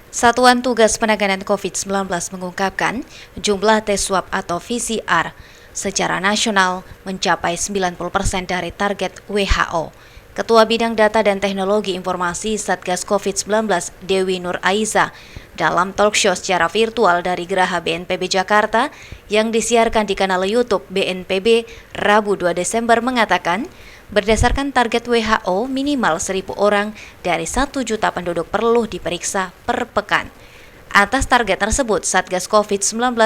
Satuan Tugas Penanganan COVID-19 mengungkapkan jumlah tes swab atau PCR secara nasional mencapai 90% dari target WHO. Ketua Bidang Data dan Teknologi Informasi Satgas COVID-19 Dewi Nur Aiza dalam talkshow secara virtual dari Geraha BNPB Jakarta yang disiarkan di kanal YouTube BNPB Rabu 2 Desember mengatakan, berdasarkan target WHO minimal 1.000 orang dari 1 juta penduduk perlu diperiksa per pekan. Atas target tersebut, Satgas COVID-19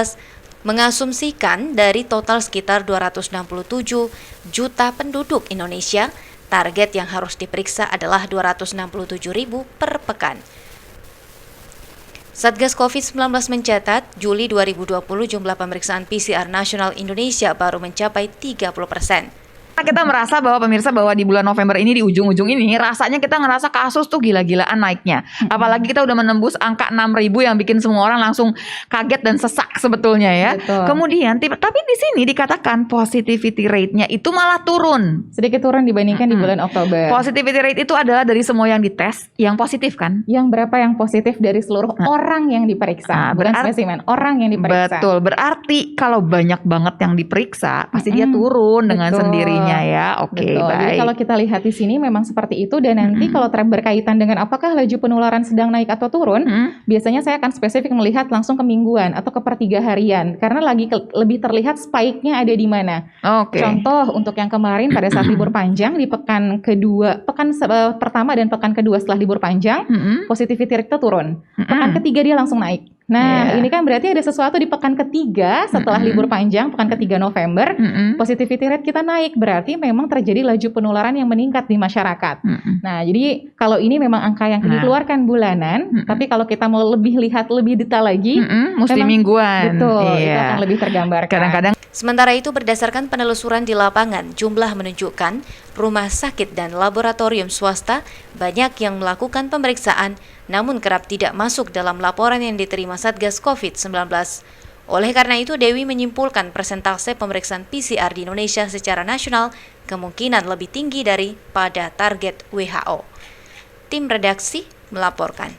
mengasumsikan dari total sekitar 267 juta penduduk Indonesia, target yang harus diperiksa adalah 267.000 per pekan. Satgas COVID-19 mencatat, Juli 2020 jumlah pemeriksaan PCR nasional Indonesia baru mencapai 30%. Kita merasa bahwa pemirsa bahwa di bulan November ini di ujung-ujung ini rasanya kita ngerasa kasus tuh gila-gilaan naiknya. Apalagi kita udah menembus angka 6.000 yang bikin semua orang langsung kaget dan sesak sebetulnya ya. Betul. Kemudian tapi di sini dikatakan positivity rate-nya itu malah turun. Sedikit turun dibandingkan di bulan Oktober. Positivity rate itu adalah dari semua yang dites yang positif kan? Yang berapa yang positif dari seluruh orang yang diperiksa, bukan spesimen, orang yang diperiksa. Betul, berarti kalau banyak banget yang diperiksa pasti dia turun dengan sendirinya ya. Oke, Betul. baik. Jadi kalau kita lihat di sini memang seperti itu, dan nanti kalau berkaitan dengan apakah laju penularan sedang naik atau turun, biasanya saya akan spesifik melihat langsung ke mingguan atau ke per 3 harian karena lebih terlihat spike-nya ada di mana. Oke. Contoh untuk yang kemarin pada saat libur panjang di pekan pertama dan pekan kedua setelah libur panjang, positivity rate itu turun. Pekan ketiga dia langsung naik. Nah, ini kan berarti ada sesuatu di pekan ketiga setelah libur panjang, pekan ketiga November, positivity rate kita naik. Berarti memang terjadi laju penularan yang meningkat di masyarakat. Nah, jadi kalau ini memang angka yang dikeluarkan bulanan, tapi kalau kita mau lihat lebih detail lagi, mesti memang, mingguan. Betul, itu akan lebih tergambarkan. Kadang-kadang Sementara itu, berdasarkan penelusuran di lapangan, jumlah menunjukkan rumah sakit dan laboratorium swasta banyak yang melakukan pemeriksaan, namun kerap tidak masuk dalam laporan yang diterima Satgas COVID-19. Oleh karena itu, Dewi menyimpulkan persentase pemeriksaan PCR di Indonesia secara nasional kemungkinan lebih tinggi daripada target WHO. Tim redaksi melaporkan.